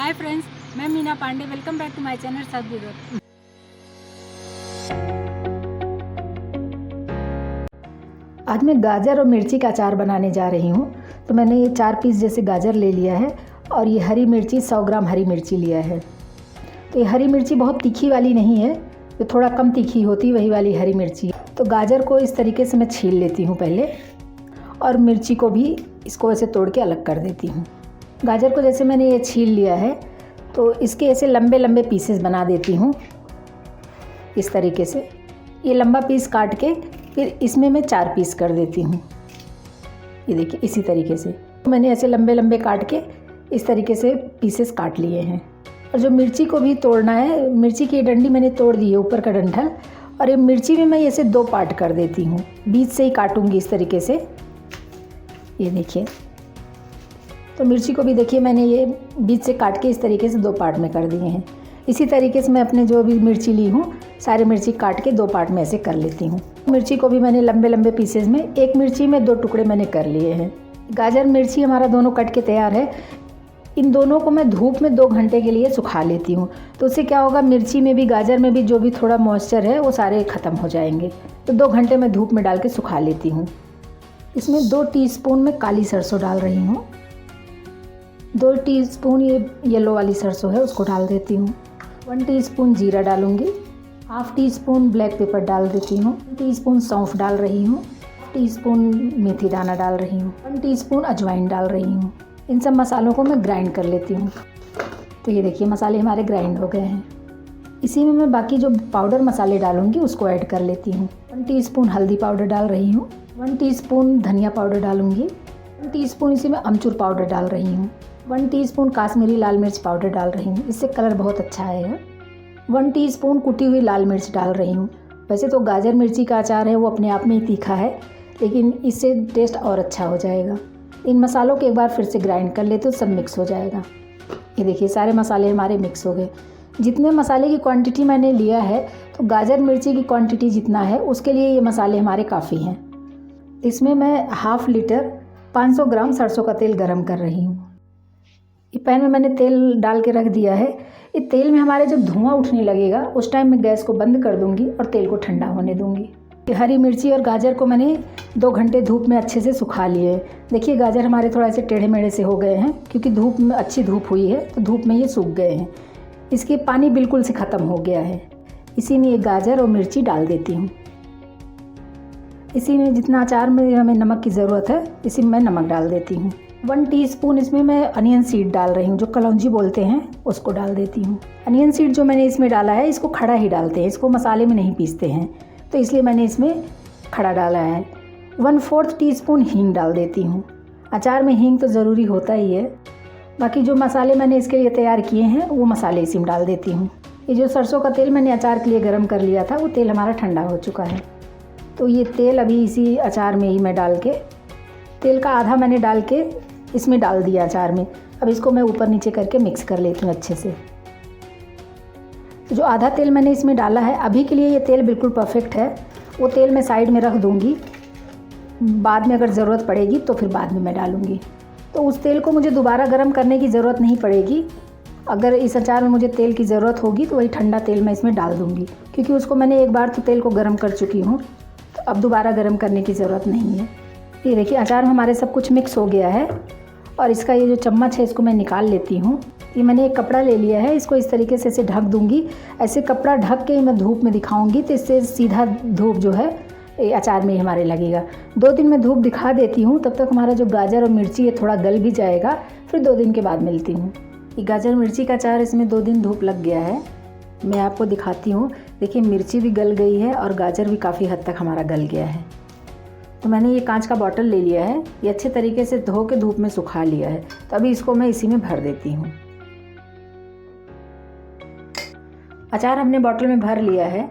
हाय friends, मैं Meena Pandey. Welcome back to my channel सब विगत। आज मैं गाजर और मिर्ची का अचार बनाने जा रही हूँ। तो मैंने ये 4 पीस जैसे गाजर ले लिया है और ये हरी मिर्ची 100 ग्राम हरी मिर्ची लिया है। तो ये हरी मिर्ची बहुत तीखी वाली नहीं है, जो थोड़ा कम तीखी होती वही वाली हरी मिर्ची। तो गाजर को इस तरीके से मैं छील लेती हूँ पहले, और मिर्ची को भी इसको ऐसे तोड़ के अलग कर देती हूँ। गाजर को जैसे मैंने ये छील लिया है तो इसके ऐसे लंबे लंबे पीसेस बना देती हूँ। इस तरीके से ये लंबा पीस काट के फिर इसमें मैं 4 पीस कर देती हूँ। ये देखिए इसी तरीके से मैंने ऐसे लंबे लंबे काट के इस तरीके से पीसेस काट लिए हैं। और जो मिर्ची को भी तोड़ना है, मिर्ची की डंडी मैंने तोड़ दी है, ऊपर का डंठल। और ये मिर्ची में मैं ऐसे 2 पार्ट कर देती हूँ, बीच से ही काटूँगी इस तरीके से। ये देखिए, तो मिर्ची को भी देखिए मैंने ये बीच से काट के इस तरीके से 2 पार्ट में कर दिए हैं। इसी तरीके से मैं अपने जो भी मिर्ची ली हूँ सारे मिर्ची काट के 2 पार्ट में ऐसे कर लेती हूँ। मिर्ची को भी मैंने लंबे लंबे पीसेस में, एक मिर्ची में 2 टुकड़े मैंने कर लिए हैं। गाजर मिर्ची हमारा दोनों कट के तैयार है। इन दोनों को मैं धूप में 2 घंटे के लिए सुखा लेती हूँ। तो उससे क्या होगा, मिर्ची में भी गाजर में भी जो भी थोड़ा मॉइस्चर है वो सारे ख़त्म हो जाएंगे। तो 2 घंटे मैं धूप में डाल के सुखा लेती हूँ। इसमें 2 टीस्पून मैं काली सरसों डाल रही हूँ। 2 टीस्पून ये येलो वाली सरसों है उसको डाल देती हूँ। 1 टीस्पून जीरा डालूँगी। Half tea spoon black pepper डाल देती हूँ। 1 टीस्पून सौंफ डाल रही हूँ। 1 टीस्पून मेथी दाना डाल रही हूँ। 1 टीस्पून अजवाइन डाल रही हूँ। इन सब मसालों को मैं ग्राइंड कर लेती हूँ। तो ये देखिए मसाले हमारे ग्राइंड हो गए हैं। इसी में मैं बाकी जो पाउडर मसाले डालूँगी उसको ऐड कर लेती हूँ। 1 टीस्पून हल्दी पाउडर डाल रही हूँ। 1 टीस्पून धनिया पाउडर डालूँगी। 1 टीस्पून इसी में अमचूर पाउडर डाल रही हूँ। 1 टीस्पून काश्मीरी लाल मिर्च पाउडर डाल रही हूँ, इससे कलर बहुत अच्छा आएगा। 1 टीस्पून कुटी हुई लाल मिर्च डाल रही हूँ। वैसे तो गाजर मिर्ची का अचार है वो अपने आप में ही तीखा है, लेकिन इससे टेस्ट और अच्छा हो जाएगा। इन मसालों को एक बार फिर से ग्राइंड कर ले तो सब मिक्स हो जाएगा। ये देखिए सारे मसाले हमारे मिक्स हो गए। जितने मसाले की क्वांटिटी मैंने लिया है तो गाजर मिर्ची की क्वांटिटी जितना है उसके लिए ये मसाले हमारे काफ़ी हैं। इसमें मैं ½ लीटर 500 ग्राम सरसों का तेल गरम कर रही हूँ। ये पैन में मैंने तेल डाल के रख दिया है। ये तेल में हमारे जब धुआं उठने लगेगा उस टाइम मैं गैस को बंद कर दूंगी और तेल को ठंडा होने दूंगी। ये हरी मिर्ची और गाजर को मैंने 2 घंटे धूप में अच्छे से सुखा लिए। देखिए गाजर हमारे थोड़ा से टेढ़े मेढ़े से हो गए हैं, क्योंकि धूप में अच्छी धूप हुई है तो धूप में ये सूख गए हैं। इसके पानी बिल्कुल से ख़त्म हो गया है। इसी में ये गाजर और मिर्ची डाल देती हूँ। इसी में जितना अचार में हमें नमक की ज़रूरत है इसी में मैं नमक डाल देती हूँ। 1 टीस्पून इसमें मैं अनियन सीड डाल रही हूँ, जो कलौंजी बोलते हैं उसको डाल देती हूँ। अनियन सीड जो मैंने इसमें डाला है इसको खड़ा ही डालते हैं, इसको मसाले में नहीं पीसते हैं, तो इसलिए मैंने इसमें खड़ा डाला है। 1/4 टीस्पून हींग डाल देती हूँ। अचार में हींग तो ज़रूरी होता ही है। बाकी जो मसाले मैंने इसके लिए तैयार किए हैं वो मसाले इसी में डाल देती हूँ। ये जो सरसों का तेल मैंने अचार के लिए गर्म कर लिया था वो तेल हमारा ठंडा हो चुका है। तो ये तेल अभी इसी अचार में ही मैं डाल के, तेल का आधा मैंने डाल के इसमें डाल दिया अचार में। अब इसको मैं ऊपर नीचे करके मिक्स कर लेती हूँ अच्छे से। जो आधा तेल मैंने इसमें डाला है अभी के लिए ये तेल बिल्कुल परफेक्ट है। वो तेल मैं साइड में रख दूँगी, बाद में अगर ज़रूरत पड़ेगी तो फिर बाद में मैं डालूँगी। तो उस तेल को मुझे दोबारा गर्म करने की ज़रूरत नहीं पड़ेगी। अगर इस अचार में मुझे तेल की ज़रूरत होगी तो वही ठंडा तेल मैं इसमें डाल दूँगी, क्योंकि उसको मैंने एक बार तो तेल को गर्म कर चुकी हूँ, तो अब दोबारा गर्म करने की ज़रूरत नहीं है। ये देखिए अचार में हमारे सब कुछ मिक्स हो गया है। और इसका ये जो चम्मच है इसको मैं निकाल लेती हूँ। ये मैंने एक कपड़ा ले लिया है, इसको इस तरीके से ऐसे ढक दूँगी। ऐसे कपड़ा ढक के मैं धूप में दिखाऊँगी तो इससे सीधा धूप जो है ये अचार में ही हमारे लगेगा। 2 दिन में धूप दिखा देती हूँ, तब तक हमारा जो गाजर और मिर्ची है थोड़ा गल भी जाएगा। फिर 2 दिन के बाद मिलती हूँ। ये गाजर मिर्ची का अचार इसमें 2 दिन धूप लग गया है। मैं आपको दिखाती हूँ। देखिए मिर्ची भी गल गई है और गाजर भी काफ़ी हद तक हमारा गल गया है। तो मैंने ये कांच का बॉटल ले लिया है, ये अच्छे तरीके से धो के धूप में सुखा लिया है। तो अभी इसको मैं इसी में भर देती हूँ। अचार हमने बॉटल में भर लिया है।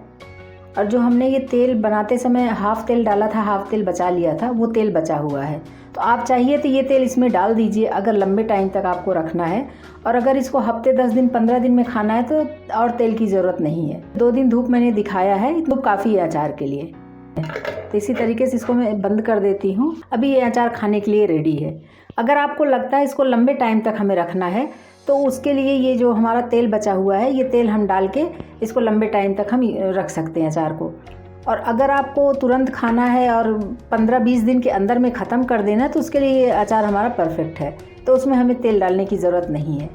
और जो हमने ये तेल बनाते समय हाफ़ तेल डाला था, हाफ़ तेल बचा लिया था, वो तेल बचा हुआ है। तो आप चाहिए तो ये तेल इसमें डाल दीजिए अगर लंबे टाइम तक आपको रखना है। और अगर इसको हफ्ते 10 दिन 15 दिन में खाना है तो और तेल की ज़रूरत नहीं है। 2 दिन धूप मैंने दिखाया है, तो काफ़ी है अचार के लिए। तो इसी तरीके से इसको मैं बंद कर देती हूँ। अभी ये अचार खाने के लिए रेडी है। अगर आपको लगता है इसको लंबे टाइम तक हमें रखना है तो उसके लिए ये जो हमारा तेल बचा हुआ है, ये तेल हम डाल के इसको लंबे टाइम तक हम रख सकते हैं अचार को। और अगर आपको तुरंत खाना है और 15-20 दिन के अंदर में ख़त्म कर देना है तो उसके लिए ये अचार हमारा परफेक्ट है, तो उसमें हमें तेल डालने की ज़रूरत नहीं है।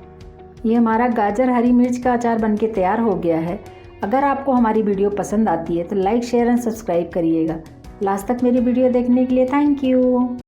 ये हमारा गाजर हरी मिर्च का अचार बनके तैयार हो गया है। अगर आपको हमारी वीडियो पसंद आती है तो लाइक शेयर एंड सब्सक्राइब करिएगा। लास्ट तक मेरी वीडियो देखने के लिए थैंक यू।